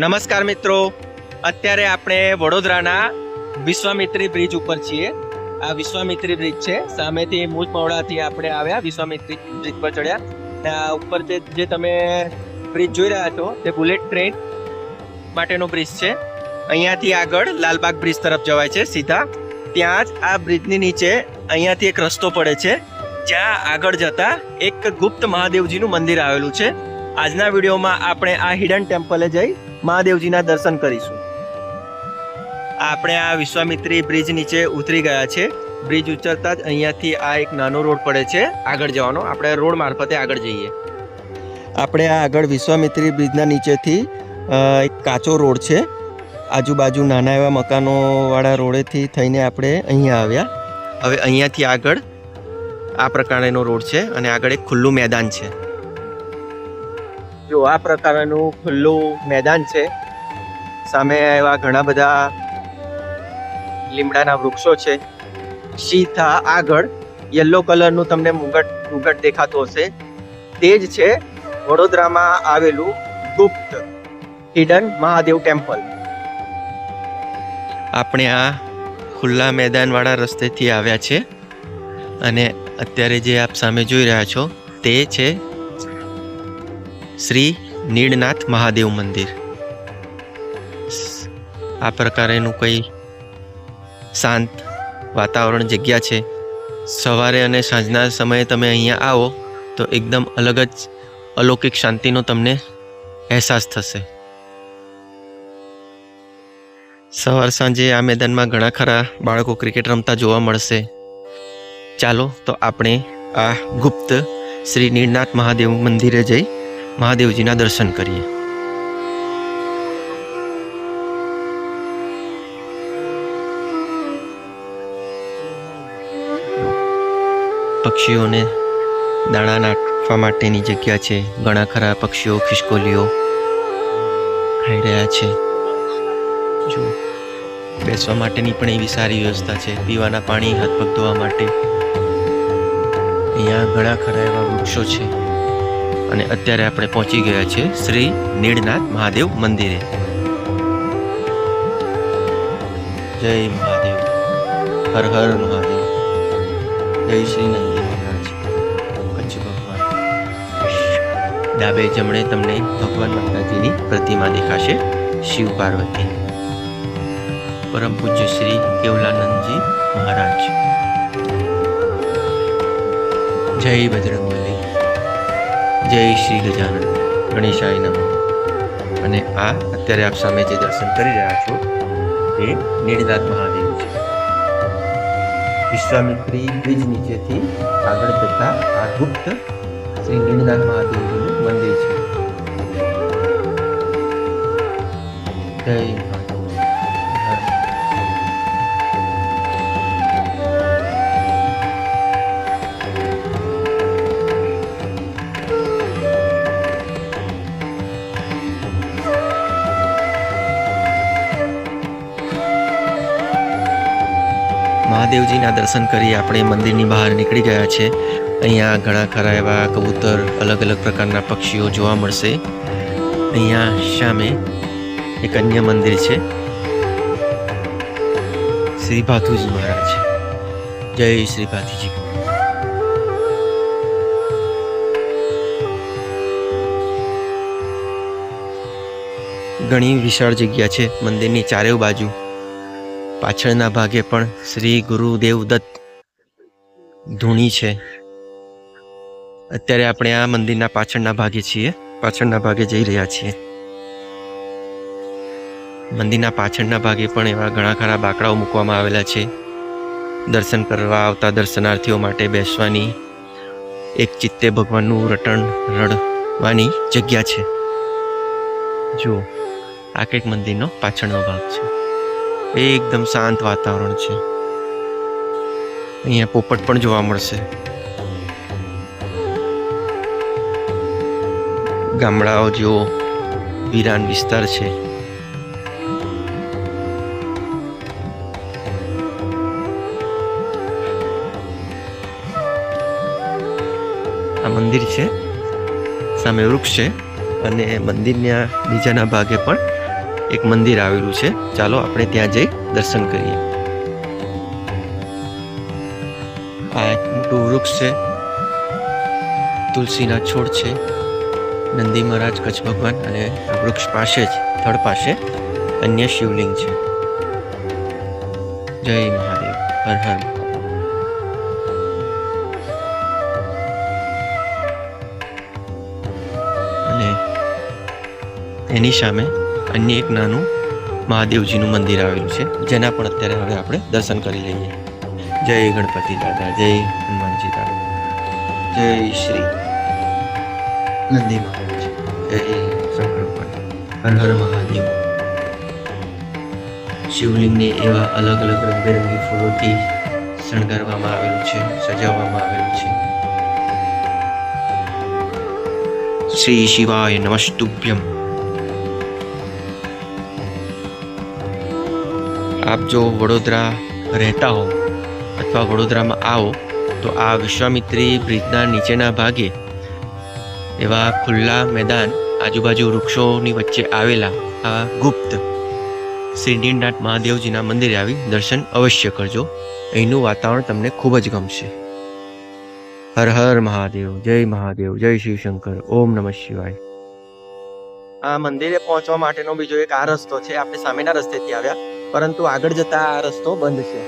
નમસ્કાર મિત્રો, અત્યારે આપણે વડોદરાના વિશ્વામિત્રી બ્રિજ ઉપર છીએ. આ વિશ્વામિત્રી બ્રિજ છે. સામેથી મુજમવડાથી આપણે આવ્યા, વિશ્વામિત્રી બ્રિજ પર ચડ્યા. આ ઉપર જે તમે બ્રિજ જોઈ રહ્યા છો તે બુલેટ ટ્રેન માટેનો બ્રિજ છે. અહીંયાથી આગળ લાલબાગ બ્રિજ તરફ જવાય છે સીધા. ત્યાં જ આ બ્રિજની નીચે અહીંયાથી એક રસ્તો પડે છે, જ્યાં આગળ જતા એક ગુપ્ત મહાદેવજીનું મંદિર આવેલું છે. આજના વિડીયોમાં આપણે આ હિડન ટેમ્પલે જઈ મહાદેવજીના દર્શન કરીશું. આપણે આ વિશ્વામિત્રી બ્રિજ નીચે ઉતરી ગયા છે. બ્રિજ ઉતરતા જ અહીંયાથી આ એક નાનો રોડ પડે છે આગળ જવાનો. આપણે રોડ મારફતે આગળ જઈએ. આપણે આ આગળ વિશ્વામિત્રી બ્રિજના નીચેથી એક કાચો રોડ છે. આજુબાજુ નાના એવા મકાનો વાળા રોડેથી થઈને આપણે અહીંયા આવ્યા. હવે અહીંયાથી આગળ આ પ્રકારનો રોડ છે અને આગળ એક ખુલ્લું મેદાન છે. જો આ પ્રકારનું ખુલ્લું મેદાન છે. સામે એવા ઘણા બધા લીમડાના વૃક્ષો છે. સીધા આગળ યલો કલરનું તમને મુગટ દેખાતું હશે, તે જ છે વડોદરામાં આવેલું ગુપ્ત હિડન મહાદેવ ટેમ્પલ. આપણે આ ખુલ્લા મેદાનવાળા રસ્તેથી આવ્યા છે અને અત્યારે જે આપ સામે જોઈ રહ્યા છો તે છે શ્રી નીડનાથ મહાદેવ મંદિર. આ પ્રકારેનું કંઈ શાંત વાતાવરણ જગ્યા છે. સવારે અને સાંજના સમયે તમે અહીંયા આવો તો એકદમ અલગ જ અલૌકિક શાંતિનો તમને અહેસાસ થશે. સવાર સાંજે આ મેદાનમાં ઘણા ખરા બાળકો ક્રિકેટ રમતા જોવા મળશે. ચાલો તો આપણે આ ગુપ્ત શ્રી નીડનાથ મહાદેવ મંદિરે જઈ મહાદેવજીના દર્શન કરીએ. પક્ષીઓને દાણા નાખવા માટેની જગ્યા છે. ઘણા ખરા પક્ષીઓ ખિસકોલીઓ ખાઈ રહ્યા છે. જો બેસવા માટેની પણ એવી સારી વ્યવસ્થા છે. પીવાના પાણી, હાથ પગ ધોવા માટે અહીંયા ઘણા ખરા એવા વૃક્ષો છે. અને અત્યારે આપણે પહોંચી ગયા છે શ્રી નીડનાથ મહાદેવ મંદિરે. જય મહાદેવ, હર હર મહાદેવ, જય શ્રી નંદી મહારાજ, કચ્છ ભગવાન. ડાબે જમણે તમને ભગવાન માતાજીની પ્રતિમા દેખાશે, શિવ પાર્વતી. પરમ પૂજ્ય શ્રી કેવલાનંદજી મહારાજ. જય બજરંગબલી, જય શ્રી ગજાનન ગણેશાય નમઃ. અને આ અત્યારે આપ સામે જે દર્શન કરી રહ્યા છો તે નીડનાથ મહાદેવ છે. વિશ્વામિત્રી બ્રિજ નીચેથી આગળ જતા આ ગુપ્ત શ્રી નીડનાથ મહાદેવજીનું મંદિર છે. જય મહાદેવજીના દર્શન કરી આપણે મંદિરની બહાર નીકળી ગયા છે. અહીંયા ઘણા ખરા એવા કબૂતર, અલગ અલગ પ્રકારના પક્ષીઓ જોવા મળશે. અહીંયા સામે એક અન્ય મંદિર છે, શ્રી ભાથુજી મહારાજ. જય શ્રી ભાથીજી. ઘણી વિશાળ જગ્યા છે મંદિરની ચારેય બાજુ. પાછળના ભાગે પણ શ્રી ગુરુદેવ દત્ત ધૂણી છે. અત્યારે આપણે આ મંદિરના પાછળના ભાગે છીએ, પાછળના ભાગે જઈ રહ્યા છીએ. મંદિરના પાછળના ભાગે પણ એવા ઘણા ખરા બાકડાઓ મૂકવામાં આવેલા છે. દર્શન કરવા આવતા દર્શનાર્થીઓ માટે બેસવાની, એક ચિત્તે ભગવાનનું રટણ રડવાની જગ્યા છે. જુઓ, આ કંઈક મંદિરનો પાછળનો ભાગ છે. એકદમ શાંત વાતાવરણ છે. અહીંયા પોપટ પણ જોવા મળશે. ગામડાઓ જેવો વિરાન વિસ્તાર છે. આ મંદિર છે, સામે વૃક્ષ છે અને મંદિરના બીજાના ભાગે પણ એક મંદિર આવેલું છે. ચાલો આપણે ત્યાં જઈ દર્શન કરીએ. આ એક મોટું વૃક્ષ છે, તુલસીના છોડ છે, નંદી મહારાજ કચ્છ ભગવાન, અને આ વૃક્ષ પાસે જ થડ પાસે અન્ય શિવલિંગ છે. જય મહાદેવ, હર હર મહાદેવ. અને એની સામે અન્ય એક નાનું મહાદેવજીનું મંદિર આવેલું છે, જેના પણ અત્યારે હવે આપણે દર્શન કરી લઈએ. જય ગણપતિ દાદા, જય હનુમાનજી દાદા, જય શ્રી નંદી મહારાજ, જય શંકર ભગવાન, હર હર મહાદેવ. શિવલિંગને એવા અલગ અલગ રંગબેરંગી ફૂલોથી શણગારવામાં આવેલું છે, સજાવવામાં આવેલું છે. શ્રી શિવાય નમસ્તુભ્યમ. આપ જો વડોદરા રહેતા હો અથવા વડોદરામાં આવો તો આ વિશ્વામિત્રી બ્રિજના નીચેના ભાગે એવા ખુલ્લા મેદાન, આજુબાજુ વૃક્ષોની વચ્ચે આવેલા આ ગુપ્ત શ્રી નીલનાથ મહાદેવજીના મંદિરે આવી દર્શન અવશ્ય કરજો. અહીંનું વાતાવરણ તમને ખૂબ જ ગમશે. હર હર મહાદેવ, જય મહાદેવ, જય શિવશંકર, ઓમ નમઃ શિવાય. આ મંદિરે પહોંચવા માટેનો બીજો એક આ રસ્તો છે. આપણે સામેના રસ્તેથી આવ્યા, પરંતુ આગળ જતા આ રસ્તો બંધ છે.